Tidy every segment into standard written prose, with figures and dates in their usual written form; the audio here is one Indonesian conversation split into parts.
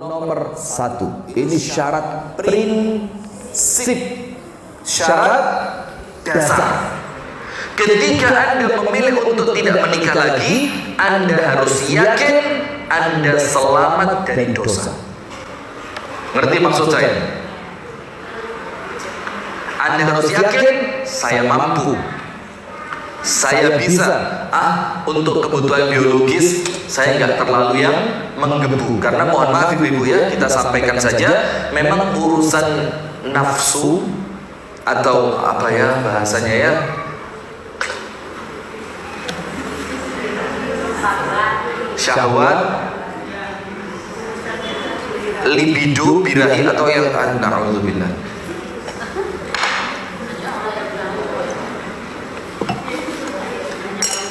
Nomor 1, ini syarat prinsip, syarat dasar. Ketika Anda memilih untuk tidak menikah lagi, Anda harus yakin Anda selamat dari dosa. Ngerti maksud saya? Anda harus yakin saya mampu, saya bisa. Untuk kebutuhan biologis saya nggak terlalu yang menggebu, karena mohon maaf ibu-ibu ya, kita sampaikan saja, memang urusan nafsu atau apa ya bahasanya ya, syahwat, libido, birahi atau yang na'udzubillah,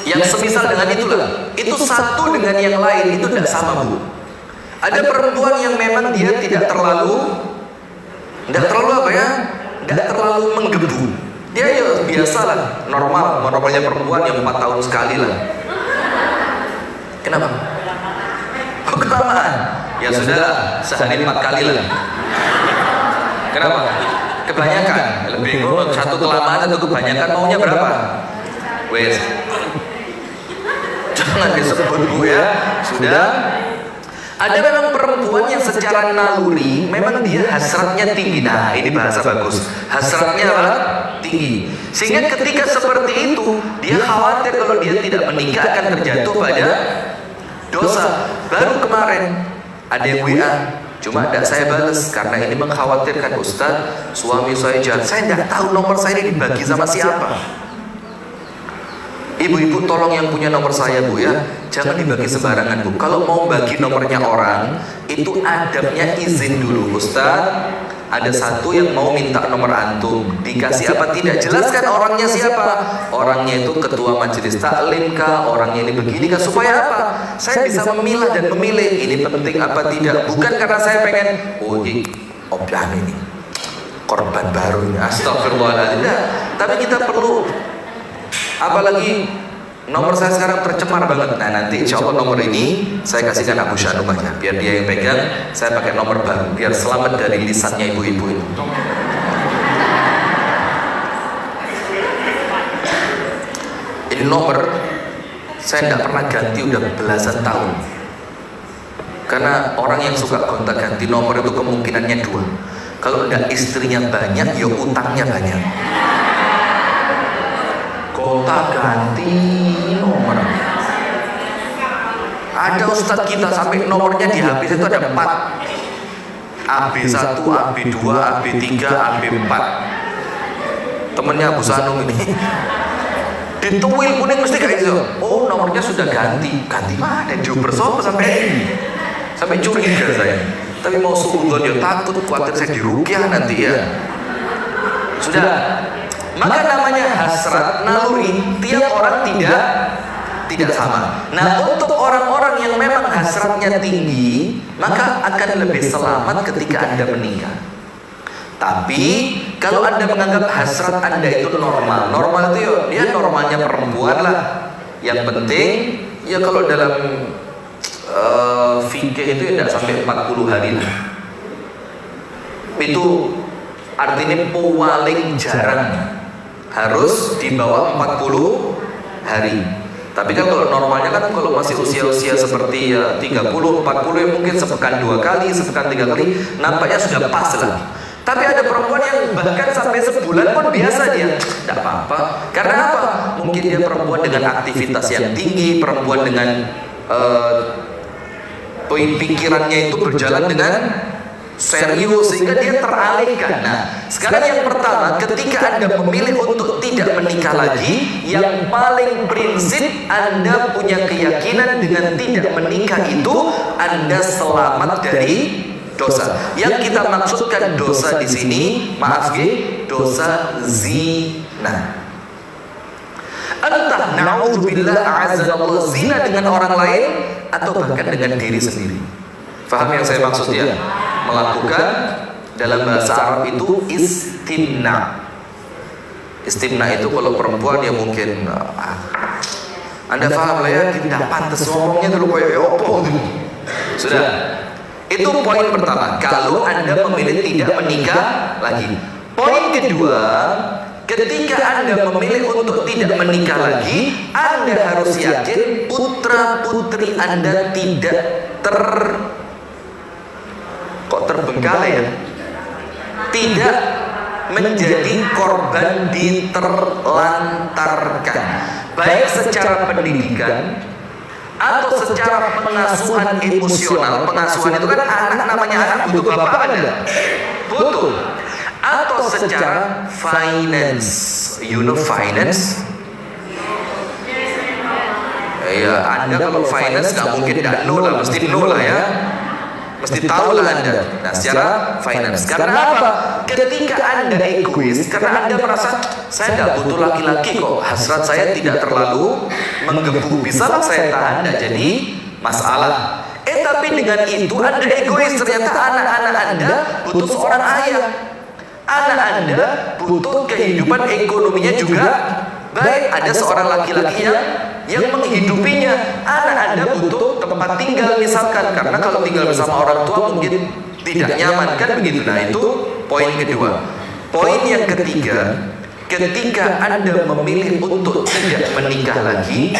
yang semisal dengan itulah, itu satu dengan yang lain itu tidak sama, Bu. Ada perempuan yang memang dia tidak terlalu apa ya, tidak terlalu menggebu. Dia ya biasalah, normalnya perempuan yang 4 tahun sekali lah. Kenapa? Kok kelamaan? Ya sudah, sehari 4 kali lah. Kenapa? Kebanyakan. Lebih satu kelamaan atau kebanyakan, maunya berapa? Wes. Jangan disebut Bu ya. Sudah. Ada memang perempuan yang secara naluri memang dia hasratnya tinggi. Nah, ini bahasa bagus. Hasratnya apa? Tinggi. Sehingga ketika seperti itu, dia khawatir kalau dia tidak menikah akan terjatuh pada dosa. Baru kemarin ada yang WA, cuma tidak saya balas karena ini mengkhawatirkan, Ustaz, suami saya jahat. Saya tidak tahu nomor saya ini dibagi sama siapa. Ibu-ibu tolong yang punya nomor saya Bu ya, jangan dibagi sembarangan Bu. Kalau mau bagi nomornya orang, itu adabnya izin dulu. Ustaz, ada satu yang mau minta nomor antum, dikasih apa tidak, jelaskan orangnya siapa. Orangnya itu ketua majelis taklim kah, orangnya ini begini kah, supaya apa? Saya bisa memilah dan memilih ini penting apa tidak. Bukan karena saya pengen, oh ini objek ini korban baru ini, astagfirullahaladzim. Tapi kita perlu, apalagi nomor saya sekarang tercemar banget. Nah nanti insya Allah nomor ini saya kasihkan Abu Syanubahnya, biar dia yang pegang, saya pakai nomor baru biar selamat dari lisannya ibu-ibu ini. Ini nomor saya tidak pernah ganti udah belasan tahun, karena orang yang suka gonta ganti nomor itu kemungkinannya 2. Kalau tidak istrinya banyak, ya utangnya banyak. Gonta ganti nomor. Ada ustadz kita sampai nomornya di habis itu ada 4, AB1, AB2, AB3, AB4. Temennya Abu Sanung ini dituil kuning mesti kayak gitu. Oh nomornya sudah ganti mana Juber sopo sampai ini, sampai curiga saya. Tapi mau suudon ya takut, khawatir saya dirukyah nanti ya. Sudah. Maka namanya hasrat naluri, tiap orang tidak sama. Nah, untuk orang-orang yang memang hasratnya tinggi, maka akan lebih selamat ketika Anda menikah. Tapi kalau Anda menganggap hasrat Anda itu normal itu ya normalnya perempuan lah. Yang penting ya kalau dalam fikih itu tidak sampai 40 hari lah. Itu artinya paling jarang, harus di bawah 40 hari. Tapi kan kalau normalnya kan kalau masih usia-usia seperti ya 30, 40 ya mungkin sepekan 2 kali, sepekan 3 kali, nampaknya sudah pas lah. Tapi ada perempuan yang bahkan sampai sebulan pun biasa dia, tidak apa-apa. Karena apa? Mungkin dia perempuan dengan aktivitas yang tinggi, perempuan dengan pikirannya itu berjalan dengan serius sehingga dia teralihkan. Nah, sekarang yang pertama, ketika Anda memilih untuk tidak menikah lagi, yang paling prinsip Anda punya keyakinan dengan tidak menikah itu Anda selamat dari dosa. Yang kita maksudkan dosa di sini, maaf dosa zina. Entah naudzubillah azallah zina dengan orang lain atau bahkan dengan diri sendiri. Faham yang saya maksud ya? Melakukan dalam bahasa Arab itu istimna. Istimna itu kalau perempuan ya mungkin Anda paham lah ya, tidak pantas ngomongnya dulu kayak opo. Sudah. Itu poin pertama, kalau Anda memilih tidak menikah lagi. Poin kedua, ketika Anda memilih untuk tidak menikah lagi, Anda harus yakin putra-putri Anda tidak terbengkalai ya, tidak menjadi korban diterlantarkan, baik secara pendidikan atau secara pengasuhan emosional. Pengasuhan itu kan anak, namanya anak butuh bapak kan enggak? Butuh. Atau secara finance. You know finance? Ya, Anda kalau finance nggak mungkin tidak nol lah, mesti nol lah ya. Mesti tahu lah Anda. Nah, secara finance. Karena apa? Ketika Anda egois, karena Anda merasa saya nggak butuh laki-laki kok, hasrat saya tidak terlalu menggebu, bisalah saya tahan, tidak jadi masalah. Tapi dengan itu Anda egois, ternyata anak-anak Anda butuh seorang ayah. Anak Anda butuh kehidupan ekonominya juga baik, ada seorang laki-laki yang menghidupinya. Anak Anda butuh tempat tinggal misalkan, karena kalau tinggal bersama orang tua mungkin tidak nyaman kan begitu. Nah, itu poin kedua. Poin yang ketiga, ketika Anda memilih untuk tidak menikah lagi,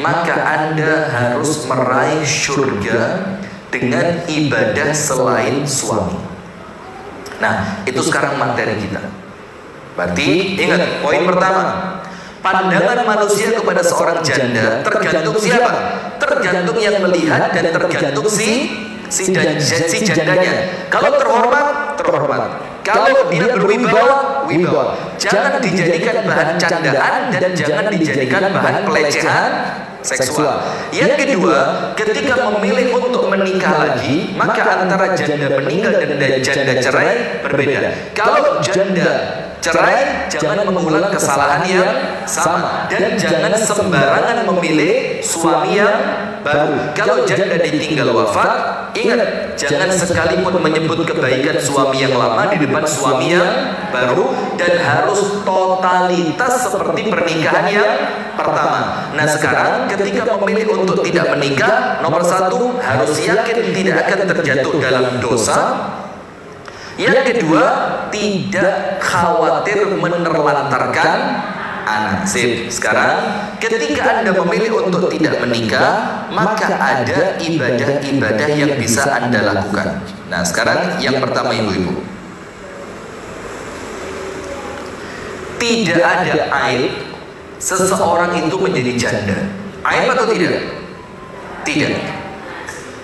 maka Anda harus meraih surga dengan ibadah selain suami. Nah, itu sekarang materi kita. Berarti ingat poin pertama, pandangan manusia kepada seorang janda tergantung siapa? Tergantung yang melihat dan tergantung si jandanya. Kalau terhormat, terhormat. Kalau dia berwibawa, wibawa. Jangan dijadikan bahan candaan dan jangan dijadikan bahan pelecehan seksual. Yang kedua, ketika memilih untuk menikah lagi, maka antara janda meninggal dan janda cerai berbeda. Kalau janda cerai, jangan mengulang kesalahan yang sama, dan jangan sembarangan memilih suami yang baru. Kalau janda ditinggal wafat, ingat, jangan sekalipun menyebut kebaikan suami yang lama di depan suami yang baru, dan harus totalitas seperti pernikahan yang pertama. Nah, sekarang ketika memilih untuk tidak menikah, nomor satu, harus yakin tidak akan terjatuh dalam dosa. Yang kedua, tidak khawatir menerlantarkan anak. Sip. Sekarang, ketika Anda memilih untuk tidak menikah, maka ada ibadah-ibadah yang bisa Anda lakukan. Nah, sekarang yang pertama, ibu-ibu, tidak ada aib seseorang itu menjadi janda. Aib atau tidak? Tidak.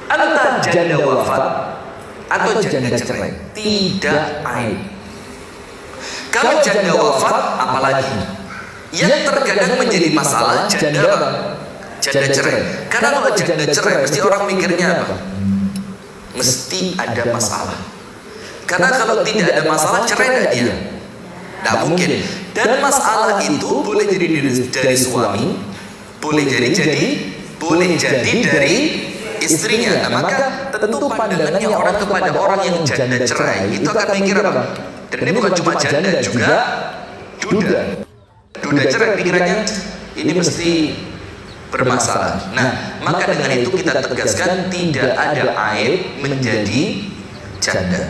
Entah janda wafat atau janda cerai, tidak aib. Kalau janda wafat, apalagi? Yang terkadang menjadi masalah janda apa? Janda cerai. Karena kalau janda cerai, mesti orang mikirnya apa? Mesti ada masalah. Karena kalau tidak ada masalah, cerai tidak dia? Tidak mungkin. Dan masalah itu boleh jadi dari suami, boleh jadi dari istrinya. Nah, maka tentu pandangannya orang kepada orang yang janda cerai itu akan mikir apa? Dan ini bukan cuma janda, juga duda cerai, pikirannya ini mesti bermasalah. Nah, maka dengan itu kita tegaskan tidak ada aib menjadi janda.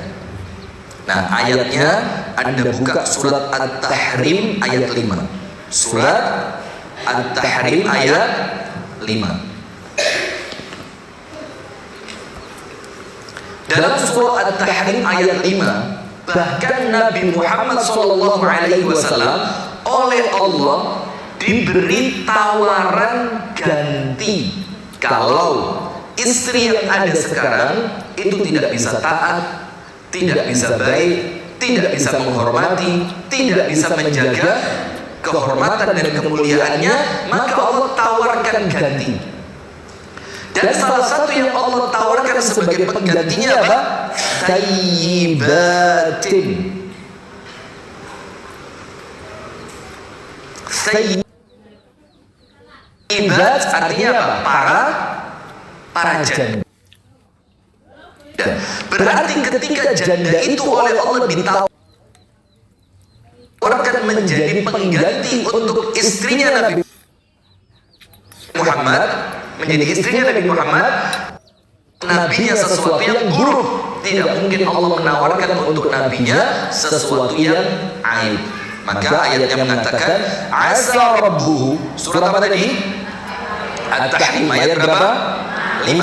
Nah, ayatnya Anda buka surat At-Tahrim ayat 5. Surat At-Tahrim ayat 5. Dalam surat At-Tahrim ayat 5, bahkan Nabi Muhammad SAW oleh Allah diberi tawaran ganti kalau istri yang ada sekarang itu tidak bisa taat, tidak bisa baik, tidak bisa menghormati, tidak bisa menjaga kehormatan dan kemuliaannya, maka Allah tawarkan ganti. Dan salah satu yang Allah tawarkan sebagai penggantinya apa? Thayyibatin. Thayyibat artinya apa? Para janda. Berarti ketika janda itu oleh Allah ditawarkan menjadi pengganti untuk istrinya Nabi Muhammad, menjadi istrinya Nabi Muhammad, nabinya sesuatu yang buruk. Tidak mungkin Allah menawarkan untuk nabinya sesuatu yang aib. Maka ayat yang mengatakan asa rabbuhu, surat apa tadi? At-Tahrim ayat berapa? 5.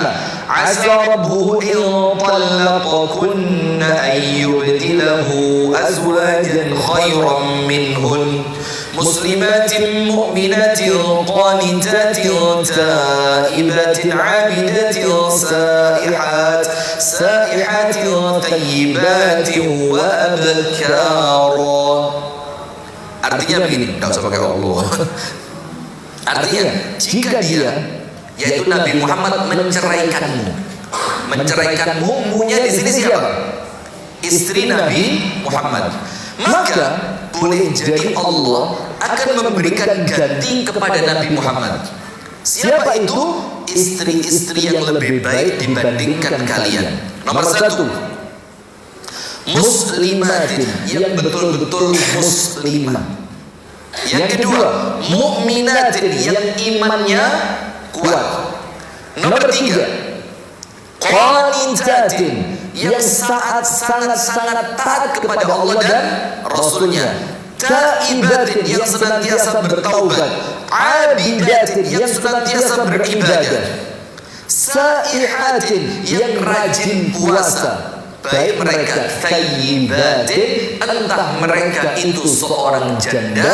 Asa rabbuhu in talaqakunna an yubdilahu azwajan khairan minhun muslimatin mu'minatin qanitatin taibatin abidatin saihatin tayyibatin wa abkara. Artinya begini, tidak usah pakai Allah. Artinya jika dia, yaitu Nabi Muhammad, menceraikanmu, munya di sini siapa? Istri Nabi Muhammad. Maka boleh jadi Allah akan memberikan ganti kepada Nabi Muhammad. Siapa itu? Istri-istri yang lebih baik dibandingkan kalian. Nomor 1, muslimatin, yang betul-betul muslimah. Yang kedua, mukminatin, yang imannya kuat. Nomor 3, qanitatin, yang sangat taat kepada Allah dan Rasulnya. Taibatin, yang senantiasa bertaubat. Abidatin, yang senantiasa beribadah. Saihatin, yang rajin puasa. Baik mereka tayyibatin, entah mereka itu seorang janda,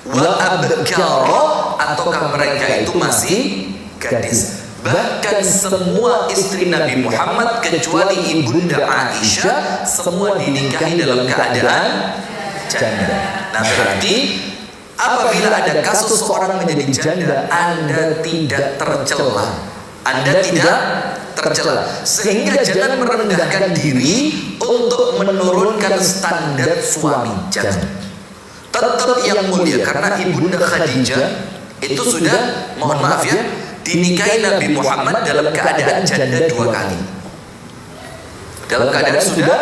wa abkara, ataukah mereka itu masih gadis. Bahkan semua istri Nabi Muhammad kecuali ibunda Aisyah semua dinikahi dalam keadaan janda. Nah, berarti apabila ada kasus seorang menjadi janda, Anda tidak tercela. Anda tidak tercela, sehingga jangan merendahkan diri untuk menurunkan standar suami. Jangan. Tetap yang mulia, karena ibunda Khadijah itu sudah, mohon maaf ya, dinikahi Nabi Muhammad dalam keadaan janda 2 kali. Dalam keadaan sudah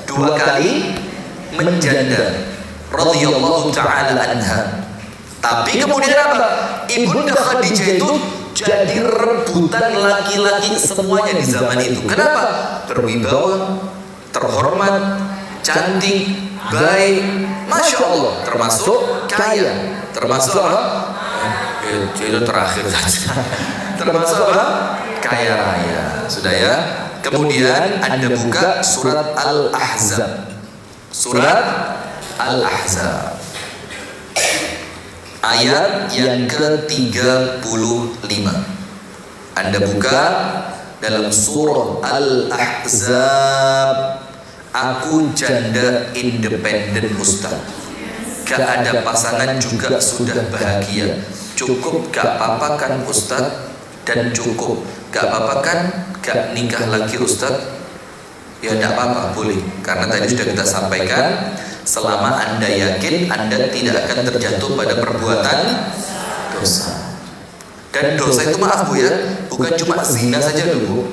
2 kali menjanda, radhiyallahu taala anha. Tapi kemudian apa? Ibunda Khadijah itu jadi rebutan laki-laki semuanya di zaman itu. Kenapa? Berwibawa, terhormat, cantik, baik, masya Allah, termasuk kaya, termasuk apa? Itu terakhir saja. Termasuk apa? Kaya raya. Sudah ya. Kemudian Anda buka surat Al-Ahzab. Surat Al-Ahzab, ayat yang ke-35. Anda buka dalam surah Al-Ahzab. Aku janda independen Ustaz, gak ada pasangan juga sudah bahagia. Cukup gak apa-apa kan Ustaz? Dan cukup gak apa-apa kan gak nikah lagi Ustaz? Ya gak apa-apa, boleh. Karena tadi sudah kita sampaikan, selama Anda yakin Anda tidak akan terjatuh pada perbuatan dosa. Dan dosa itu, maaf Bu ya, bukan cuma zina saja dulu.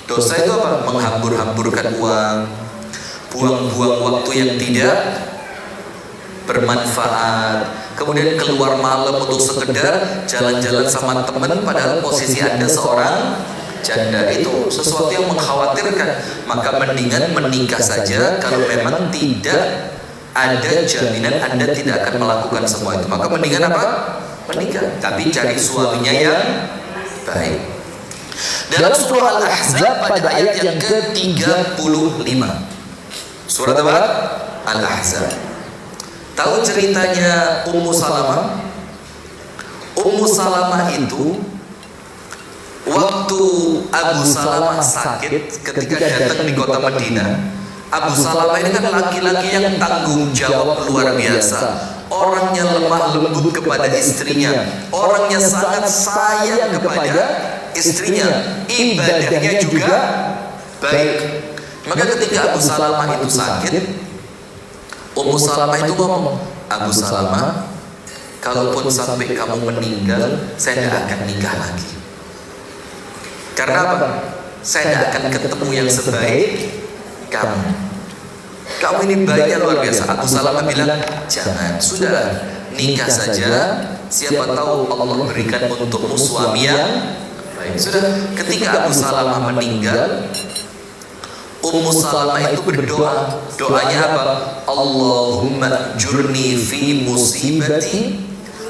Dosa itu apa? Menghambur-hamburkan uang, buang-buang waktu yang tidak bermanfaat, kemudian keluar malam untuk sekedar jalan-jalan sama teman padahal posisi Anda seorang janda. Itu sesuatu yang mengkhawatirkan. Maka mendingan menikah saja kalau memang tidak ada jaminan Anda tidak akan melakukan semua itu. Maka mendingan apa? Menikah, tapi cari suaminya yang baik. Dalam surah Al-Ahzab pada ayat yang ke-35. Surat apa? Al-Ahzab. Tahu ceritanya Ummu Salamah? Ummu Salamah itu waktu Abu Salamah sakit ketika datang di kota Madinah. Abu Salamah ini kan laki-laki yang tanggung jawab luar biasa. Orangnya lemah lembut kepada istrinya. Orangnya sangat sayang kepada istrinya. Ibadahnya juga baik. Maka ketika Abu Salamah itu sakit, Ummu Salamah itu ngomong, Abu Salamah, kalaupun sampai kamu meninggal, saya tidak akan nikah lagi. Karena apa? Saya tidak akan ketemu yang sebaik kamu. Kamu ini baiknya luar biasa. Abu Salamah bilang, jangan, sudah nikah saja. Siapa tahu Allah berikan untukmu suami yang Baik, sudah ketika Abu Salamah meninggal, Ummu Salamah itu berdoa. Doanya apa? Allahumma jurni fi musibati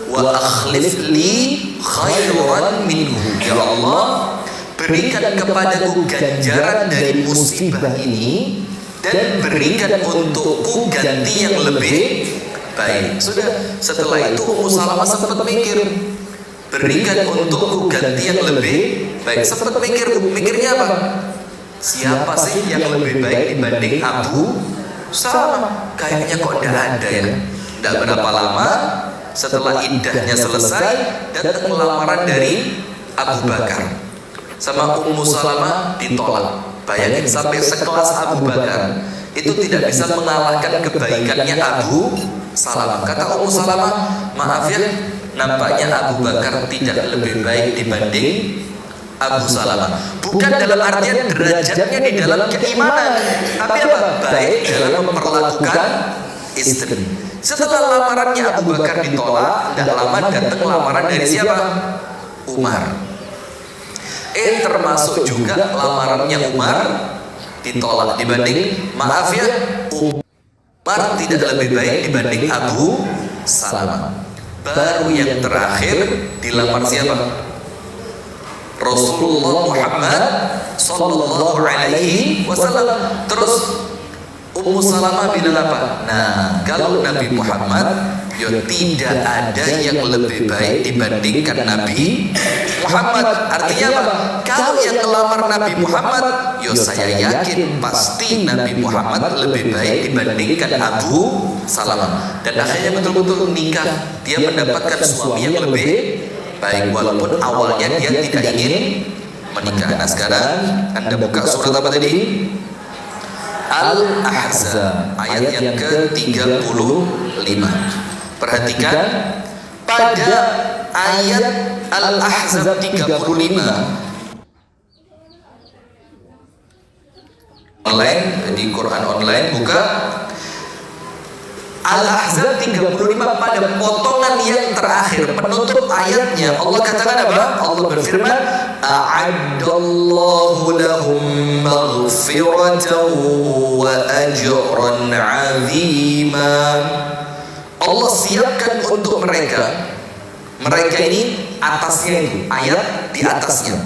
wa akhlif li khairan minhu. Ya Allah, berikan kepadaku ganjaran dari musibah ini dan berikan untukku ganti yang lebih baik. Sudah, setelah itu Ummu Salamah sempat mikir, berikan untukku ganti yang lebih baik. Sempat mikirnya apa? Siapa sih yang lebih baik dibanding Abu Salamah? Kayaknya kok tidak ada ya. Tidak berapa lama setelah iddahnya selesai, datang lamaran dari Abu Bakar. Sama Ummu Salamah ditolak. Bayangin, sampai sekelas Abu Bakar itu tidak bisa mengalahkan kebaikannya Abu Salamah. Kata Ummu Salamah, maaf ya, nampaknya Abu Bakar tidak lebih baik dibanding Abu Salamah. Bukan dalam artian derajatnya di dalam keimanan, tapi apa? Baik dalam memperlakukan istri. Setelah lamarannya Abu Bakar ditolak, tidak lama datang lamaran dari siapa? Umar. Termasuk juga lamarannya Umar ditolak dibanding, maaf ya, Umar tidak lebih baik dibanding Abu Salamah. Baru yang terakhir dilamar siapa? Rasulullah Muhammad sallallahu alaihi wasallam. Terus Ummu Salamah bilang apa? Nah, kalau Nabi Muhammad, ya tidak ada yang lebih baik dibandingkan Nabi Muhammad. Artinya apa? Kalau yang ngelamar Nabi Muhammad, ya saya yakin pasti Nabi Muhammad lebih baik dibandingkan Abu Salamah. Dan akhirnya betul-betul nikah. Dia mendapatkan suami yang lebih baik, walaupun awalnya dia tidak ingin menikah. Nah, sekarang Anda buka surat apa tadi? Al-Ahzab ayat yang ke-35. Perhatikan pada ayat Al-Ahzab 35 online, di Quran online, buka Al-Ahzab 35 pada potongan yang terakhir, penutup ayatnya. Allah katakan apa? Allah berfirman, a'addallahu lahum maghfiratan wa ajran 'azima. Allah siapkan untuk mereka. Mereka ini atasnya itu, ayat di atasnya.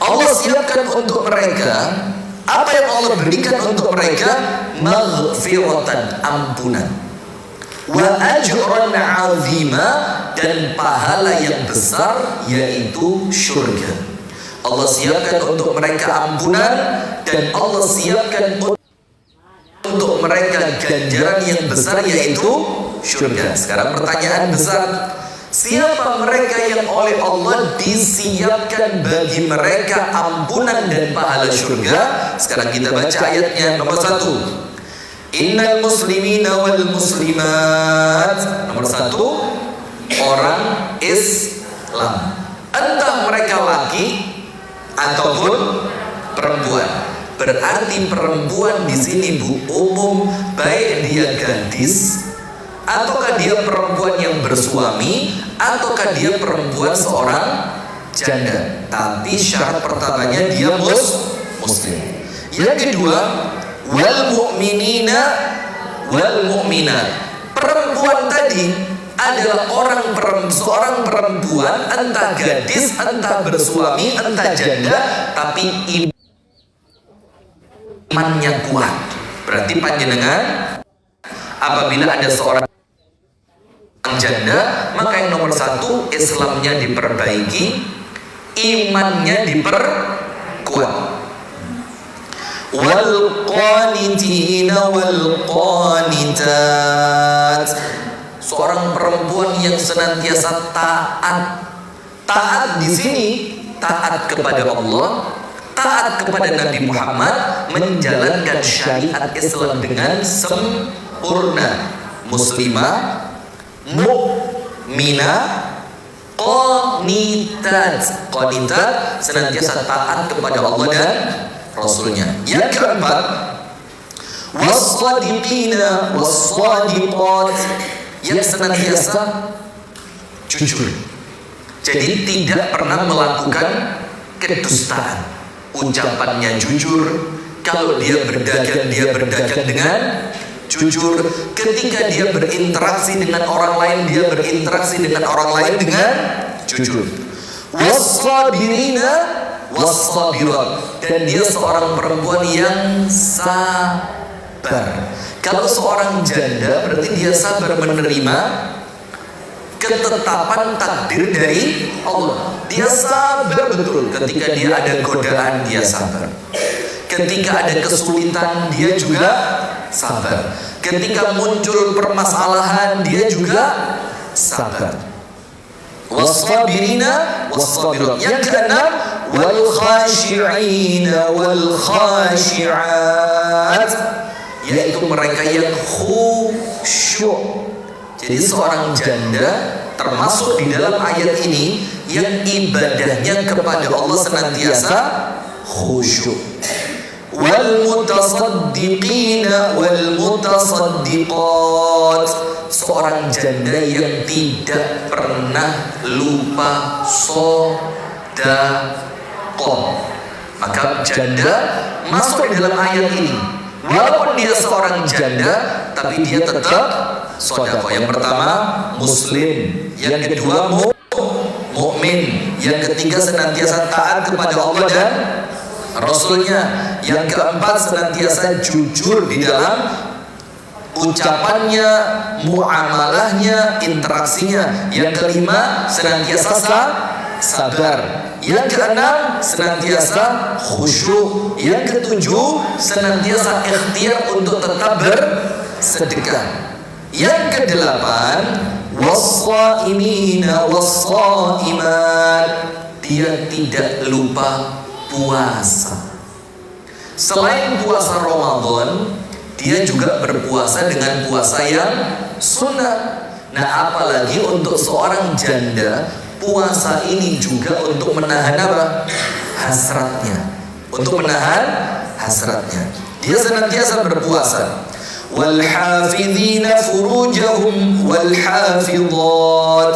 Allah siapkan untuk mereka, apa yang Allah berikan untuk mereka? Maghfiratan, ampunan, wa ajran 'azima, dan pahala yang besar, yaitu surga. Allah siapkan untuk mereka ampunan, dan Allah siapkan untuk mereka ganjaran yang besar, yaitu surga. Sekarang pertanyaan besar, siapa mereka yang oleh Allah disiapkan bagi mereka ampunan dan pahala surga? Sekarang kita baca ayatnya. Nomor 1, innal muslimina wal muslimat. Nomor 1, orang Islam, entah mereka laki ataupun perempuan. Berarti perempuan di sini, Bu, umum, baik dia gadis, ataukah dia perempuan yang bersuami, ataukah dia perempuan seorang janda. Tapi syarat pertamanya dia muslim. Yang kedua, wal mu'minina wal mu'minat. Perempuan tadi adalah seorang perempuan, entah gadis, entah bersuami, entah janda, tapi imannya kuat. Berarti panjenengan apabila ada seorang janda, maka yang nomor 1, Islamnya diperbaiki, imannya diperkuat. Wal qanitina wal qanitat, seorang perempuan yang senantiasa taat di sini, taat kepada Allah, taat kepada Nabi Muhammad, menjalankan syariat Islam dengan sempurna. Muslimah, mukminah, qanitat. Qanitat senantiasa taat kepada Allah dan Rasulnya. Yang keempat, wassadiqina wassadiqat, yang senantiasa jujur. Jadi tidak pernah melakukan kedustaan. Ucapannya jujur, kalau dia berdagang dengan jujur, ketika dia berinteraksi dengan orang lain dia berinteraksi dengan orang lain dengan jujur. Wassabirina wassabirat, dan dia seorang perempuan yang sabar. Kalau seorang janda berarti dia sabar menerima ketetapan takdir dari Allah. Dia sabar betul. Ketika dia ada godaan dia sabar. Ketika ada kesulitan dia juga sabar. Ketika muncul permasalahan dia juga sabar. Wassabirina wassabirat. Yang keenam, wal khashi'ina wal khashi'at, yaitu mereka yang khusyuk. Jadi seorang janda termasuk di dalam ayat ini yang ibadahnya kepada Allah senantiasa khusyuk. Wal mutasaddiqina wal mutasaddiqat, seorang janda yang tidak pernah lupa sedekah. Maka janda masuk di dalam ayat ini. Walaupun dia seorang janda, tapi dia tetap sedekah. Yang pertama muslim, yang kedua mukmin, yang ketiga senantiasa taat kepada Allah dan Rasulnya, yang keempat senantiasa jujur di dalam ucapannya, muamalahnya, interaksinya, yang kelima senantiasa sabar, yang keenam senantiasa khusyuk, yang ketujuh senantiasa ikhtiar untuk tetap bersedekah, yang kedelapan wassaimina wassaimat, dia tidak lupa puasa. Selain puasa Ramadan, dia juga berpuasa dengan puasa yang sunnah. Nah, apalagi untuk seorang janda, puasa ini juga untuk menahan apa? Hasratnya. Untuk menahan hasratnya. Dia senantiasa berpuasa. Wal hafizina furujahum wal hafizat,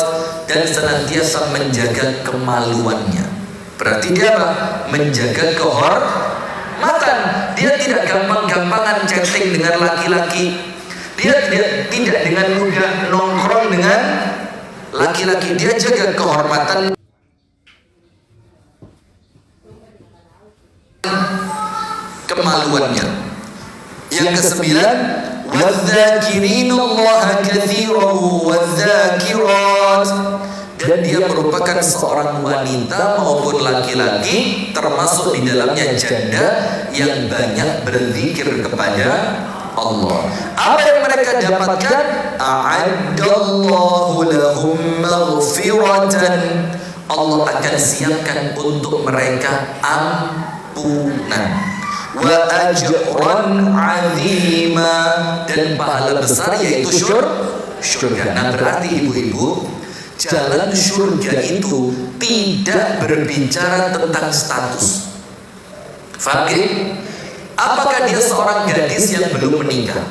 dan senantiasa menjaga kemaluannya. Berarti dia apa? Menjaga kehormatan. Dia tidak gampang-gampangan chatting dengan laki-laki. Dia tidak dengan mudah nongkrong dengan laki-laki. Dia jaga kehormatan kemaluannya. Yang kesembilan, wadzakirinallaha katsiran wadzakirat, dan dia merupakan seorang wanita maupun laki-laki, termasuk di dalamnya janda yang banyak berzikir kepada Allah. Apa yang mereka dapatkan? A'addallahu lahum maghfiratan, Allah akan siapkan untuk mereka ampunan, wa ajran 'azima, dan pahala besar yaitu syurga. Nah, berarti ibu-ibu, jalan surga itu tidak berbicara tentang status. Faham? Apakah dia seorang gadis yang belum menikah?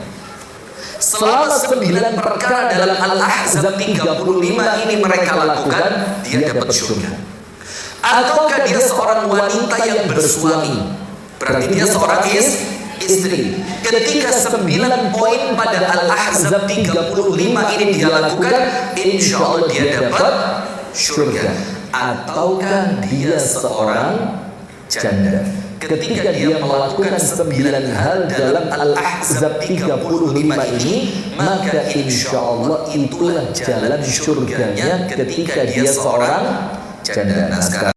Selama 9 perkara dalam Al-Ahzab 35 ini mereka lakukan, dia dapat surga. Ataukah dia seorang wanita yang bersuami? Berarti dia seorang istri. Ketika 9 poin pada Al-Ahzab 35 ini dia lakukan, insya Allah dia dapat surga. Ataukah dia seorang janda? Ketika dia melakukan 9 hal dalam Al-Ahzab 35 ini, maka insya Allah itulah jalan surganya ketika dia seorang janda. Nah, sekarang